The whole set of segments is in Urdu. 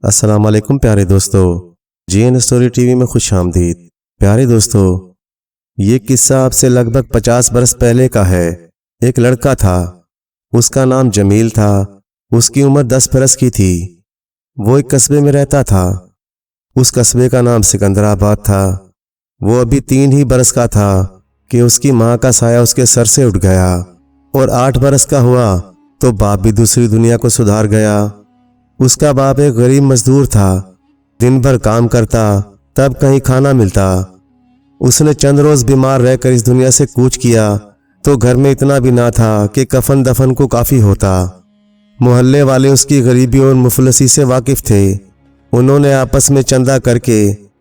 السلام علیکم پیارے دوستو، جی این اسٹوری ٹی وی میں خوش آمدید۔ پیارے دوستو، یہ قصہ آپ سے لگ بھگ 50 برس پہلے کا ہے۔ ایک لڑکا تھا، اس کا نام جمیل تھا۔ اس کی عمر 10 برس کی تھی۔ وہ ایک قصبے میں رہتا تھا۔ اس قصبے کا نام سکندر آباد تھا۔ وہ ابھی 3 ہی برس کا تھا کہ اس کی ماں کا سایہ اس کے سر سے اٹھ گیا، اور 8 برس کا ہوا تو باپ بھی دوسری دنیا کو سدھار گیا۔ اس کا باپ ایک غریب مزدور تھا، دن بھر کام کرتا تب کہیں کھانا ملتا۔ اس نے چند روز بیمار رہ کر اس دنیا سے کوچ کیا تو گھر میں اتنا بھی نہ تھا کہ کفن دفن کو کافی ہوتا۔ محلے والے اس کی غریبی اور مفلسی سے واقف تھے۔ انہوں نے آپس میں چندہ کر کے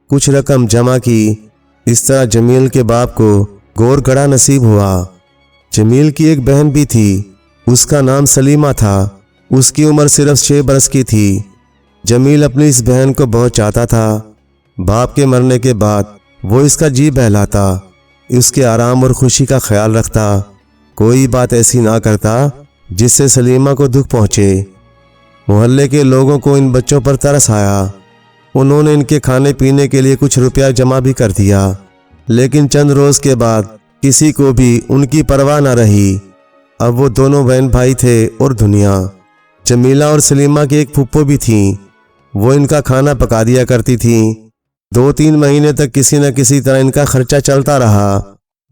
کچھ رقم جمع کی۔ اس طرح جمیل کے باپ کو گور گڑھا نصیب ہوا۔ جمیل کی ایک بہن بھی تھی، اس کا نام سلیمہ تھا۔ اس کی عمر صرف 6 برس کی تھی۔ جمیل اپنی اس بہن کو بہت چاہتا تھا۔ باپ کے مرنے کے بعد وہ اس کا جی بہلاتا، اس کے آرام اور خوشی کا خیال رکھتا، کوئی بات ایسی نہ کرتا جس سے سلیمہ کو دکھ پہنچے۔ محلے کے لوگوں کو ان بچوں پر ترس آیا۔ انہوں نے ان کے کھانے پینے کے لیے کچھ روپیہ جمع بھی کر دیا، لیکن چند روز کے بعد کسی کو بھی ان کی پرواہ نہ رہی۔ اب وہ دونوں بہن بھائی تھے اور دنیا۔ جمیلہ اور سلیمہ کی ایک پھپھو بھی تھیں، وہ ان کا کھانا پکا دیا کرتی تھیں۔ 2-3 مہینے تک کسی نہ کسی طرح ان کا خرچہ چلتا رہا۔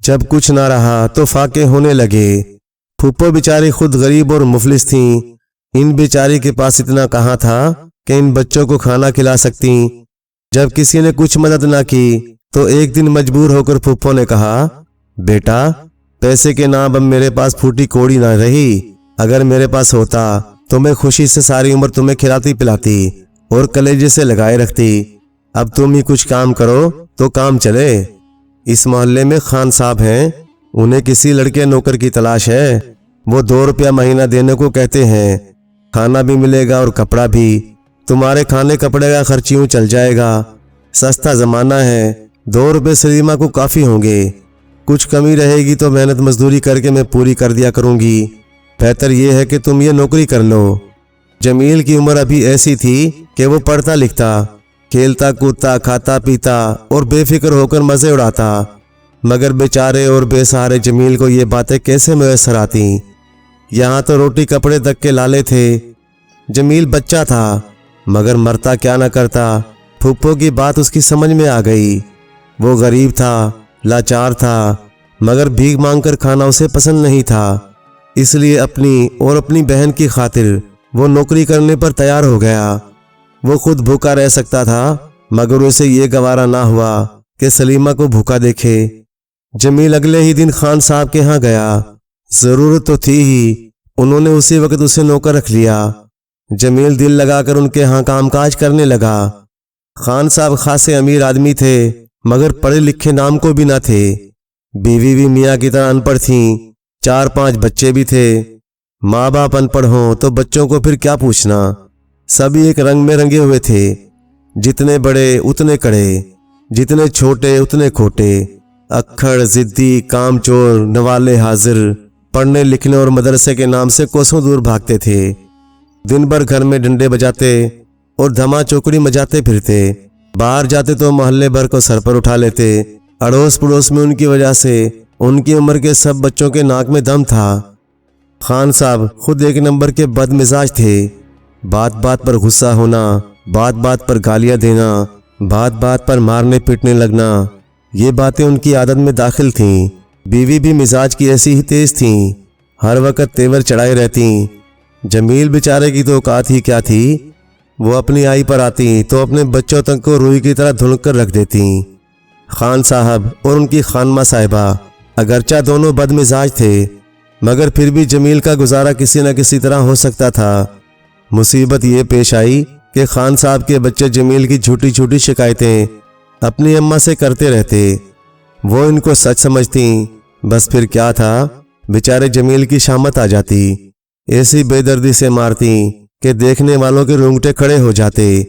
جب کچھ نہ رہا تو فاقے ہونے لگے۔ پھپھو بیچاری خود غریب اور مفلس تھیں۔ ان بیچاری کے پاس اتنا کہاں تھا کہ ان بچوں کو کھانا کھلا سکتیں۔ جب کسی نے کچھ مدد نہ کی تو ایک دن مجبور ہو کر پھپھو نے کہا، بیٹا، پیسے کے نام اب میرے پاس پھوٹی کوڑی نہ رہی۔ اگر میرے پاس ہوتا تو میں خوشی سے ساری عمر تمہیں کھلاتی پلاتی اور کلیجے سے لگائے رکھتی۔ اب تم ہی کچھ کام کرو تو کام چلے۔ اس محلے میں خان صاحب ہیں، انہیں کسی لڑکے نوکر کی تلاش ہے۔ وہ 2 روپیہ مہینہ دینے کو کہتے ہیں، کھانا بھی ملے گا اور کپڑا بھی۔ تمہارے کھانے کپڑے کا خرچ یوں چل جائے گا۔ سستا زمانہ ہے، 2 روپے سلیمہ کو کافی ہوں گے۔ کچھ کمی رہے گی تو محنت مزدوری کر کے میں پوری کر دیا کروں گی۔ بہتر یہ ہے کہ تم یہ نوکری کر لو۔ جمیل کی عمر ابھی ایسی تھی کہ وہ پڑھتا لکھتا، کھیلتا کودتا، کھاتا پیتا اور بے فکر ہو کر مزے اڑاتا، مگر بیچارے اور بے سہارے جمیل کو یہ باتیں کیسے میسر آتیں؟ یہاں تو روٹی کپڑے تک کے لالے تھے۔ جمیل بچہ تھا مگر مرتا کیا نہ کرتا۔ پھپھو کی بات اس کی سمجھ میں آ گئی۔ وہ غریب تھا، لاچار تھا، مگر بھیک مانگ کر کھانا اسے پسند نہیں تھا۔ اس لیے اپنی اور اپنی بہن کی خاطر وہ نوکری کرنے پر تیار ہو گیا۔ وہ خود بھوکا رہ سکتا تھا مگر اسے یہ گوارا نہ ہوا کہ سلیمہ کو بھوکا دیکھے۔ جمیل اگلے ہی دن خان صاحب کے ہاں گیا۔ ضرورت تو تھی ہی، انہوں نے اسی وقت اسے نوکر رکھ لیا۔ جمیل دل لگا کر ان کے ہاں کام کاج کرنے لگا۔ خان صاحب خاصے امیر آدمی تھے مگر پڑھے لکھے نام کو بھی نہ تھے۔ بیوی بھی میاں کی طرح ان پڑھ تھیں، 4-5 بچے بھی تھے۔ ماں باپ ان پڑھ ہوں تو بچوں کو پھر کیا پوچھنا۔ سبھی ایک رنگ میں رنگے ہوئے تھے، جتنے بڑے اتنے کڑے، جتنے چھوٹے اتنے کھوٹے، اکھڑ، ضدی، کام چور، نوالے حاضر، پڑھنے لکھنے اور مدرسے کے نام سے کوسوں دور بھاگتے تھے۔ دن بھر گھر میں ڈنڈے بجاتے اور دھما چوکڑی مجاتے پھرتے۔ باہر جاتے تو محلے بھر کو سر پر اٹھا لیتے۔ اڑوس پڑوس میں ان کی وجہ سے ان کی عمر کے سب بچوں کے ناک میں دم تھا۔ خان صاحب خود ایک نمبر کے بد مزاج تھے۔ بات بات پر غصہ ہونا، بات بات پر گالیاں دینا، بات بات پر مارنے پیٹنے لگنا، یہ باتیں ان کی عادت میں داخل تھیں۔ بیوی بھی مزاج کی ایسی ہی تیز تھیں، ہر وقت تیور چڑھائے رہتیں۔ جمیل بیچارے کی تو اوقات ہی کیا تھی، وہ اپنی آئی پر آتی تو اپنے بچوں تک کو روئی کی طرح دھنک کر رکھ دیتیں۔ خان صاحب اور ان کی خانمہ صاحبہ اگرچہ دونوں بد مزاج تھے مگر پھر بھی جمیل کا گزارا کسی نہ کسی طرح ہو سکتا تھا۔ مصیبت یہ پیش آئی کہ خان صاحب کے بچے جمیل کی جھوٹی جھوٹی شکایتیں اپنی اماں سے کرتے رہتے۔ وہ ان کو سچ سمجھتیں، بس پھر کیا تھا، بیچارے جمیل کی شامت آ جاتی، ایسی بے دردی سے مارتیں کہ دیکھنے والوں کے رونگٹے کھڑے ہو جاتے۔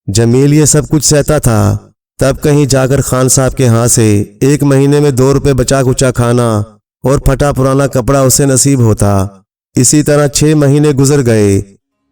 جمیل یہ سب کچھ سہتا تھا، تب کہیں جا کر خان صاحب کے ہاں سے 1 مہینے میں 2 روپے بچا کچا کھانا اور پھٹا پرانا کپڑا اسے نصیب ہوتا۔ اسی طرح 6 مہینے گزر گئے۔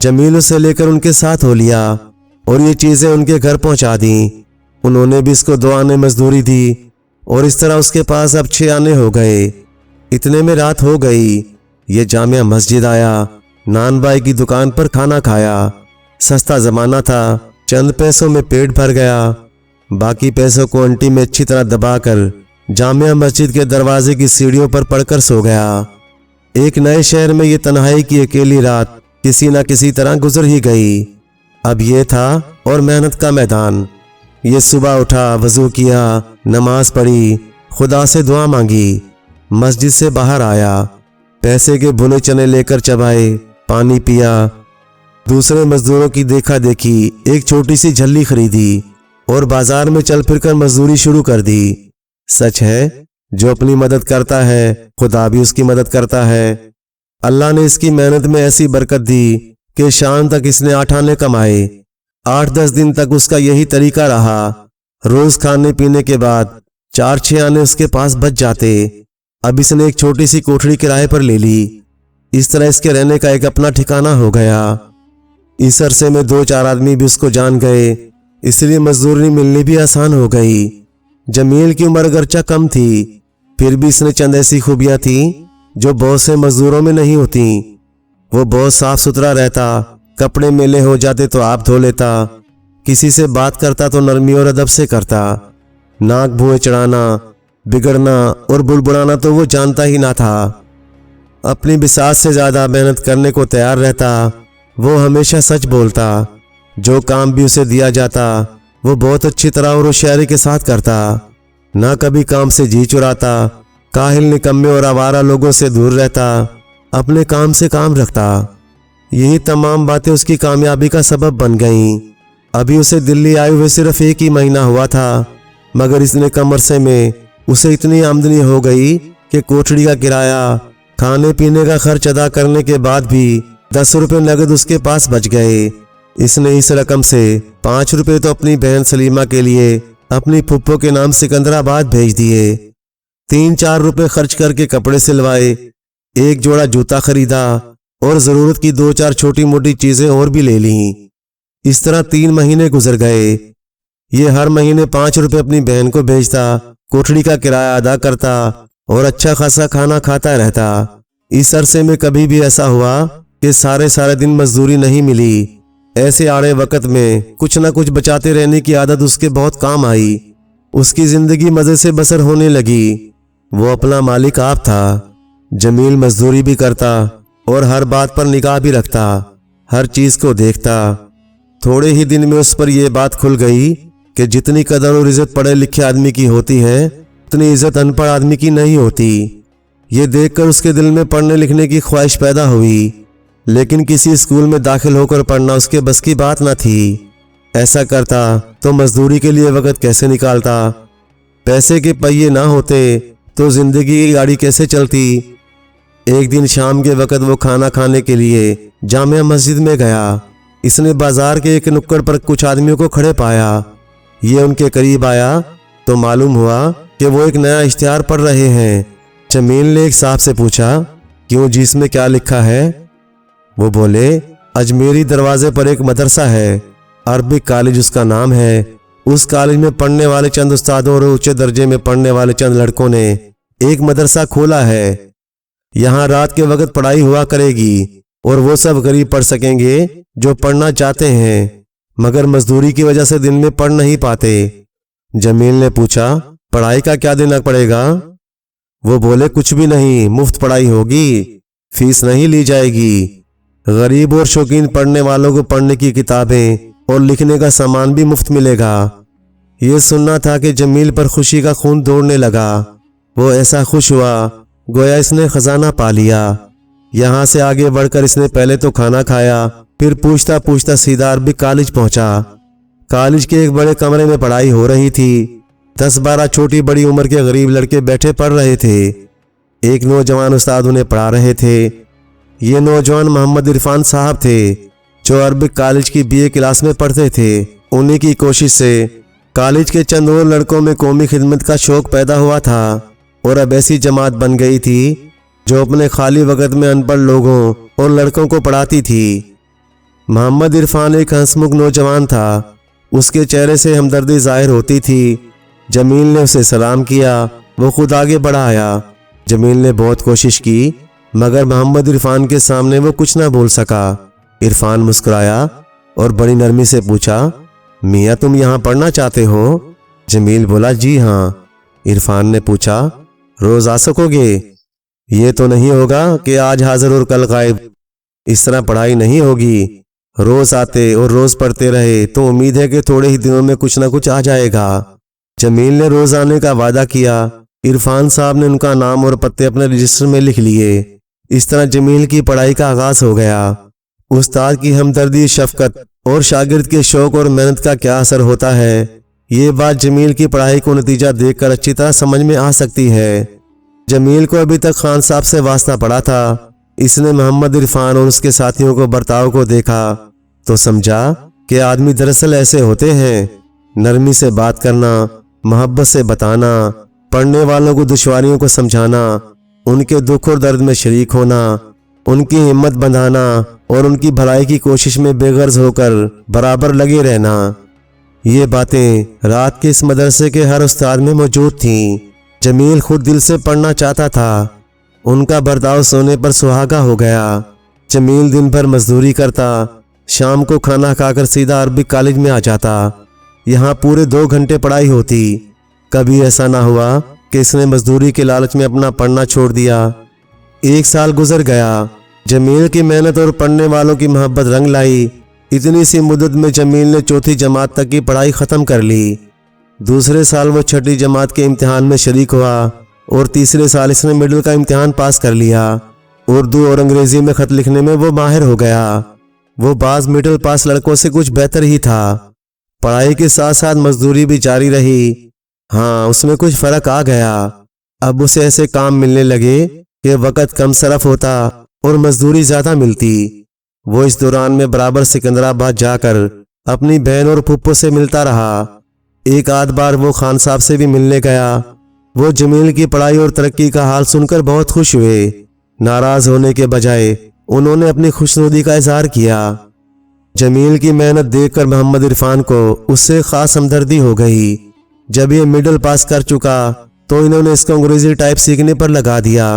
جمیل اسے لے کر ان کے ساتھ ہو لیا اور یہ چیزیں ان کے گھر پہنچا دیں۔ انہوں نے بھی اس کو 2 آنے مزدوری دی اور اس طرح اس کے پاس اب 6 آنے ہو گئے۔ اتنے میں رات ہو گئی۔ یہ جامع مسجد آیا، نان بائی کی دکان پر کھانا کھایا۔ سستا زمانہ تھا، چند پیسوں میں پیٹ بھر گیا۔ باقی پیسوں کو انٹی میں اچھی طرح دبا کر جامع مسجد کے دروازے کی سیڑھیوں پر پڑ کر سو گیا۔ ایک نئے شہر میں یہ تنہائی کی اکیلی رات کسی نہ کسی طرح گزر ہی گئی۔ اب یہ تھا اور محنت کا میدان۔ یہ صبح اٹھا، وضو کیا، نماز پڑھی، خدا سے دعا مانگی، مسجد سے باہر آیا، پیسے کے بھنے چنے لے کر چبائے، پانی پیا، دوسرے مزدوروں کی دیکھا دیکھی ایک چھوٹی سی جھلی خریدی اور بازار میں چل پھر کر مزدوری شروع کر دی۔ سچ ہے، جو اپنی مدد کرتا ہے خدا بھی اس کی مدد کرتا ہے۔ اللہ نے اس کی محنت میں ایسی برکت دی کہ شام تک اس نے 8 آنے کمائے۔ 8-10 دن تک اس کا یہی طریقہ رہا۔ روز کھانے پینے کے بعد 4-6 آنے اس کے پاس بچ جاتے۔ اب اس نے ایک چھوٹی سی کوٹھڑی کرائے پر لے لی۔ اس طرح اس کے رہنے کا ایک اپنا ٹھکانہ ہو گیا۔ اس عرصے میں 2-4 آدمی بھی اس کو جان گئے، اس لیے مزدوری ملنی بھی آسان ہو گئی۔ جمیل کی عمر اگرچہ کم تھی، پھر بھی اس نے چند ایسی خوبیاں تھیں جو بہت سے مزدوروں میں نہیں ہوتیں۔ وہ بہت صاف ستھرا رہتا، کپڑے میلے ہو جاتے تو آپ دھو لیتا، کسی سے بات کرتا تو نرمی اور ادب سے کرتا، ناک بھوئے چڑھانا، بگڑنا اور بڑبڑانا تو وہ جانتا ہی نہ تھا۔ اپنی بساط سے زیادہ محنت کرنے کو تیار رہتا۔ وہ ہمیشہ سچ بولتا، جو کام بھی اسے دیا جاتا وہ بہت اچھی طرح اور ہوشیاری کے ساتھ کرتا، نہ کبھی کام سے جی چراتا، کاہل نکمے اور آوارہ لوگوں سے دور رہتا، اپنے کام سے کام رکھتا۔ یہی تمام باتیں اس کی کامیابی کا سبب بن گئیں۔ ابھی اسے دلی آئے ہوئے صرف 1 ہی مہینہ ہوا تھا، مگر اس نے کم عرصے میں اسے اتنی آمدنی ہو گئی کہ کوٹھڑی کا کرایہ، کھانے پینے کا خرچ ادا کرنے کے بعد بھی 10 روپے نقد اس کے پاس بچ گئے۔ اس نے اس رقم سے 5 روپے تو اپنی بہن سلیمہ کے لیے اپنی پھپھو کے نام سکندرآباد بھیج دیے، 3-4 روپے خرچ کر کے کپڑے سلوائے، 1 جوڑا جوتا خریدا اور ضرورت کی 2-4 چھوٹی موٹی چیزیں اور بھی لے لیں۔ اس طرح 3 مہینے گزر گئے۔ یہ ہر مہینے 5 روپے اپنی بہن کو بھیجتا، کوٹھڑی کا کرایہ ادا کرتا اور اچھا خاصا کھانا کھاتا رہتا۔ اس عرصے میں کبھی بھی ایسا ہوا کہ سارے دن مزدوری نہیں ملی۔ ایسے آڑے وقت میں کچھ نہ کچھ بچاتے رہنے کی عادت اس کے بہت کام آئی۔ اس کی زندگی مزے سے بسر ہونے لگی۔ وہ اپنا مالک آپ تھا۔ جمیل مزدوری بھی کرتا اور ہر بات پر نگاہ بھی رکھتا، ہر چیز کو دیکھتا۔ تھوڑے ہی دن میں اس پر یہ بات کھل گئی کہ جتنی قدر اور عزت پڑھے لکھے آدمی کی ہوتی ہے اتنی عزت ان پڑھ آدمی کی نہیں ہوتی۔ یہ دیکھ کر اس کے دل میں پڑھنے لکھنے کی خواہش پیدا ہوئی، لیکن کسی اسکول میں داخل ہو کر پڑھنا اس کے بس کی بات نہ تھی۔ ایسا کرتا تو مزدوری کے لیے وقت کیسے نکالتا؟ پیسے کے پہیے نہ ہوتے تو زندگی کی گاڑی کیسے چلتی؟ ایک دن شام کے وقت وہ کھانا کھانے کے لیے جامع مسجد میں گیا۔ اس نے بازار کے ایک نکڑ پر کچھ آدمیوں کو کھڑے پایا۔ یہ ان کے قریب آیا تو معلوم ہوا کہ وہ ایک نیا اشتہار پڑھ رہے ہیں۔ جمیل نے ایک صاحب سے پوچھا، کیوں جی، اس میں کیا لکھا ہے؟ وہ بولے، اجمیری دروازے پر ایک مدرسہ ہے، عربک کالج اس کا نام ہے۔ اس کالج میں پڑھنے والے چند استادوں اور اونچے درجے میں پڑھنے والے چند لڑکوں نے ایک مدرسہ کھولا ہے۔ یہاں رات کے وقت پڑھائی ہوا کرے گی اور وہ سب غریب پڑھ سکیں گے جو پڑھنا چاہتے ہیں مگر مزدوری کی وجہ سے دن میں پڑھ نہیں پاتے۔ جمیل نے پوچھا، پڑھائی کا کیا دینا پڑے گا؟ وہ بولے، کچھ بھی نہیں، مفت پڑھائی ہوگی، فیس نہیں لی جائے گی۔ غریب اور شوقین پڑھنے والوں کو پڑھنے کی کتابیں اور لکھنے کا سامان بھی مفت ملے گا۔ یہ سننا تھا کہ جمیل پر خوشی کا خون دوڑنے لگا۔ وہ ایسا خوش ہوا گویا اس نے خزانہ پا لیا۔ یہاں سے آگے بڑھ کر اس نے پہلے تو کھانا کھایا، پھر پوچھتا پوچھتا سیدھا عربک کالج پہنچا۔ کالج کے ایک بڑے کمرے میں پڑھائی ہو رہی تھی۔ 10-12 چھوٹی بڑی عمر کے غریب لڑکے بیٹھے پڑھ رہے تھے۔ ایک نوجوان استاد انہیں پڑھا رہے تھے۔ یہ نوجوان محمد عرفان صاحب تھے جو عربک کالج کی BA کلاس میں پڑھتے تھے۔ انہی کی کوشش سے کالج کے چند اور لڑکوں میں قومی خدمت کا شوق پیدا ہوا تھا اور اب ایسی جماعت بن گئی تھی جو اپنے خالی وقت میں ان پڑھ لوگوں اور لڑکوں کو پڑھاتی تھی۔ محمد عرفان ایک ہنسمکھ نوجوان تھا، اس کے چہرے سے ہمدردی ظاہر ہوتی تھی۔ جمیل نے اسے سلام کیا، وہ خود آگے بڑھا آیا۔ جمیل نے بہت کوشش کی مگر محمد عرفان کے سامنے وہ کچھ نہ بول سکا۔ عرفان مسکرایا اور بڑی نرمی سے پوچھا، میاں تم یہاں پڑھنا چاہتے ہو؟ جمیل بولا، جی ہاں۔ عرفان نے پوچھا، روز آ سکو گے؟ یہ تو نہیں ہوگا کہ آج حاضر اور کل غائب، اس طرح پڑھائی نہیں ہوگی۔ روز آتے اور روز پڑھتے رہے تو امید ہے کہ تھوڑے ہی دنوں میں کچھ نہ کچھ آ جائے گا۔ جمیل نے روز آنے کا وعدہ کیا۔ عرفان صاحب نے ان کا نام اور پتے اپنے رجسٹر میں لکھ لیے۔ اس طرح جمیل کی پڑھائی کا آغاز ہو گیا۔ استاد کی ہمدردی، شفقت اور شاگرد کے شوق اور محنت کا کیا اثر ہوتا ہے، یہ بات جمیل کی پڑھائی کو نتیجہ دیکھ کر اچھی طرح سمجھ میں آ سکتی ہے۔ جمیل کو ابھی تک خان صاحب سے واسطہ پڑا تھا۔ اس نے محمد عرفان اور اس کے ساتھیوں کو برتاؤ کو دیکھا تو سمجھا کہ آدمی دراصل ایسے ہوتے ہیں۔ نرمی سے بات کرنا، محبت سے بتانا، پڑھنے والوں کو دشواریوں کو سمجھانا، ان کے دکھ اور درد میں شریک ہونا، ان کی ہمت بندھانا اور ان کی بھلائی کی کوشش میں بے غرض ہو کر برابر لگے رہنا، یہ باتیں رات کے اس مدرسے کے ہر استاد میں موجود تھیں۔ جمیل خود دل سے پڑھنا چاہتا تھا۔ ان کا برتاؤ سونے پر سہاگا ہو گیا۔ جمیل دن بھر مزدوری کرتا، شام کو کھانا کھا کر سیدھا عربک کالج میں آ جاتا۔ یہاں پورے 2 گھنٹے پڑھائی ہوتی۔ کبھی ایسا نہ ہوا کہ اس نے مزدوری کے لالچ میں اپنا پڑھنا چھوڑ دیا۔ 1 سال گزر گیا۔ جمیل کی محنت اور پڑھنے والوں کی محبت رنگ لائی۔ اتنی سی مدت میں جمیل نے 4تھی جماعت تک کی پڑھائی ختم کر لی۔ دوسرے سال وہ 6ٹھی جماعت کے امتحان میں شریک ہوا اور تیسرے سال اس نے مڈل کا امتحان پاس کر لیا۔ اردو اور انگریزی میں خط لکھنے میں وہ ماہر ہو گیا۔ وہ بعض مڈل پاس لڑکوں سے کچھ بہتر ہی تھا۔ پڑھائی کے ساتھ ساتھ مزدوری بھی جاری رہی۔ ہاں، اس میں کچھ فرق آ گیا۔ اب اسے ایسے کام ملنے لگے کہ وقت کم صرف ہوتا اور مزدوری زیادہ ملتی۔ وہ اس دوران میں برابر سکندرآباد جا کر اپنی بہن اور پھپھو سے ملتا رہا۔ ایک آدھ بار وہ خان صاحب سے بھی ملنے گیا۔ وہ جمیل کی پڑھائی اور ترقی کا حال سن کر بہت خوش ہوئے۔ ناراض ہونے کے بجائے انہوں نے اپنی خوشنودی کا اظہار کیا۔ جمیل کی محنت دیکھ کر محمد عرفان کو اس سے خاص ہمدردی ہو گئی۔ جب یہ مڈل پاس کر چکا تو انہوں نے اس کو انگریزی ٹائپ سیکھنے پر لگا دیا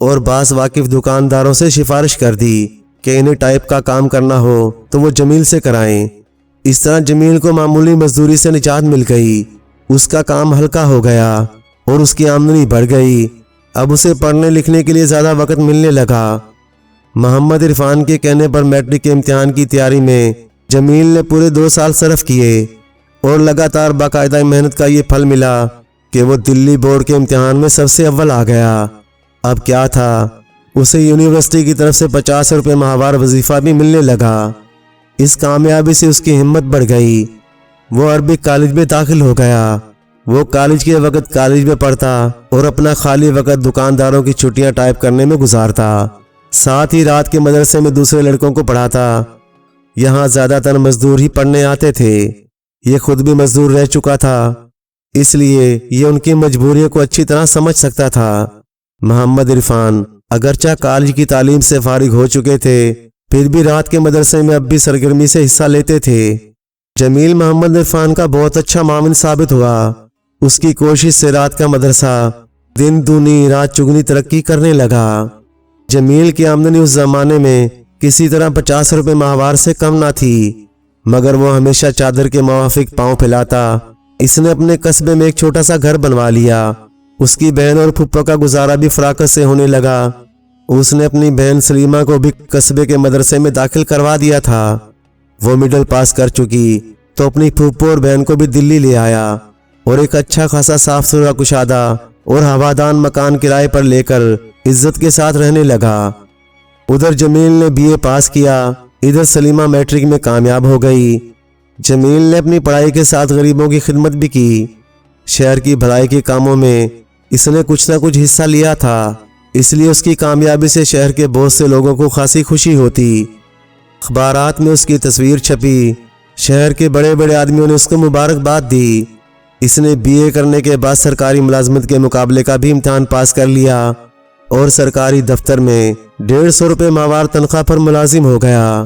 اور بعض واقف دکانداروں سے سفارش کر دی کہ انہیں ٹائپ کا کام کرنا ہو تو وہ جمیل سے کرائیں۔ اس طرح جمیل کو معمولی مزدوری سے نجات مل گئی۔ اس کا کام ہلکا ہو گیا اور اس کی آمدنی بڑھ گئی۔ اب اسے پڑھنے لکھنے کے لیے زیادہ وقت ملنے لگا۔ محمد عرفان کے کہنے پر میٹرک کے امتحان کی تیاری میں جمیل نے پورے 2 سال صرف کیے اور لگاتار باقاعدہ محنت کا یہ پھل ملا کہ وہ دلی بورڈ کے امتحان میں سب سے اول آ گیا۔ اب کیا تھا، اسے یونیورسٹی کی طرف سے 50 روپے ماہوار وظیفہ بھی ملنے لگا۔ اس کامیابی سے اس کی ہمت بڑھ گئی۔ وہ عربک کالج میں داخل ہو گیا۔ وہ کالج کے وقت کالج میں پڑھتا اور اپنا خالی وقت دکانداروں کی چھٹیاں ٹائپ کرنے میں گزارتا۔ ساتھ ہی رات کے مدرسے میں دوسرے لڑکوں کو پڑھاتا۔ یہاں زیادہ تر مزدور ہی پڑھنے آتے تھے۔ یہ خود بھی مزدور رہ چکا تھا، اس لیے یہ ان کی مجبوریوں کو اچھی طرح سمجھ سکتا تھا۔ محمد عرفان اگرچہ کالج کی تعلیم سے فارغ ہو چکے تھے، پھر بھی رات کے مدرسے میں اب بھی سرگرمی سے حصہ لیتے تھے۔ جمیل محمد عرفان کا بہت اچھا معاون ثابت ہوا۔ اس کی کوشش سے رات کا مدرسہ دن دونی رات چگنی ترقی کرنے لگا۔ جمیل کی آمدنی اس زمانے میں کسی طرح 50 روپے ماہوار سے کم نہ تھی، مگر وہ ہمیشہ چادر کے موافق پاؤں پھیلاتا۔ اس نے اپنے قصبے میں ایک چھوٹا سا گھر بنوا لیا۔ اس کی بہن اور پھپھو کا گزارا بھی فراقت سے ہونے لگا۔ اس نے اپنی بہن سلیمہ کو بھی قصبے کے مدرسے میں داخل کروا دیا تھا۔ وہ مڈل پاس کر چکی تو اپنی پھپھو اور بہن کو بھی دلی لے آیا اور ایک اچھا خاصا صاف ستھرا کشادہ اور ہوادان مکان کرائے پر لے کر عزت کے ساتھ رہنے لگا۔ ادھر جمیل نے BA پاس کیا، ادھر سلیمہ میٹرک میں کامیاب ہو گئی۔ جمیل نے اپنی پڑھائی کے ساتھ غریبوں کی خدمت بھی کی۔ شہر کی بھلائی کے کاموں میں اس نے کچھ نہ کچھ حصہ لیا تھا، اس لیے اس کی کامیابی سے شہر کے بہت سے لوگوں کو خاصی خوشی ہوتی۔ اخبارات میں اس کی تصویر چھپی، شہر کے بڑے بڑے آدمیوں نے اس کو مبارکباد دی۔ اس نے BA کرنے کے بعد سرکاری ملازمت کے مقابلے کا بھی امتحان پاس کر لیا اور سرکاری دفتر میں 150 روپے ماہوار تنخواہ پر ملازم ہو گیا۔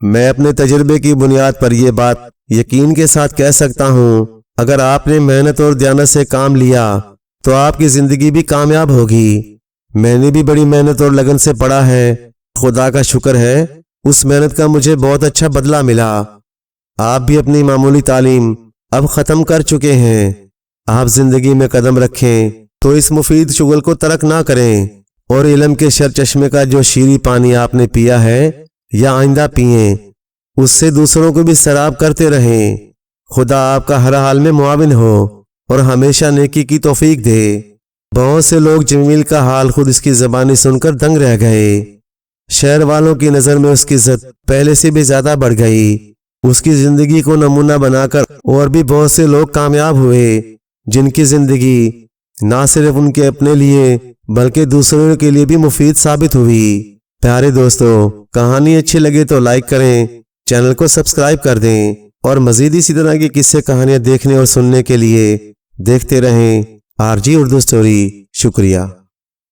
میں اپنے تجربے کی بنیاد پر یہ بات یقین کے ساتھ کہہ سکتا ہوں، اگر آپ نے محنت اور دیانت سے کام لیا تو آپ کی زندگی بھی کامیاب ہوگی۔ میں نے بھی بڑی محنت اور لگن سے پڑھا ہے، خدا کا شکر ہے اس محنت کا مجھے بہت اچھا بدلہ ملا۔ آپ بھی اپنی معمولی تعلیم اب ختم کر چکے ہیں۔ آپ زندگی میں قدم رکھیں تو اس مفید شغل کو ترک نہ کریں، اور علم کے شر چشمے کا جو شیریں پانی آپ نے پیا ہے یا آئندہ پئیں، اس سے دوسروں کو بھی سیراب کرتے رہیں۔ خدا آپ کا ہر حال میں معاون ہو اور ہمیشہ نیکی کی توفیق دے۔ بہت سے لوگ جمیل کا حال خود اس کی زبانی سن کر دنگ رہ گئے۔ شہر والوں کی نظر میں اس کی عزت پہلے سے بھی زیادہ بڑھ گئی۔ اس کی زندگی کو نمونہ بنا کر اور بھی بہت سے لوگ کامیاب ہوئے، جن کی زندگی نہ صرف ان کے اپنے لیے بلکہ دوسروں کے لیے بھی مفید ثابت ہوئی۔ پیارے دوستو، کہانی اچھی لگے تو لائک کریں، چینل کو سبسکرائب کر دیں، اور مزید اسی طرح کی قصے کہانیاں دیکھنے اور سننے کے لیے دیکھتے رہیں RG اردو اسٹوری۔ شکریہ۔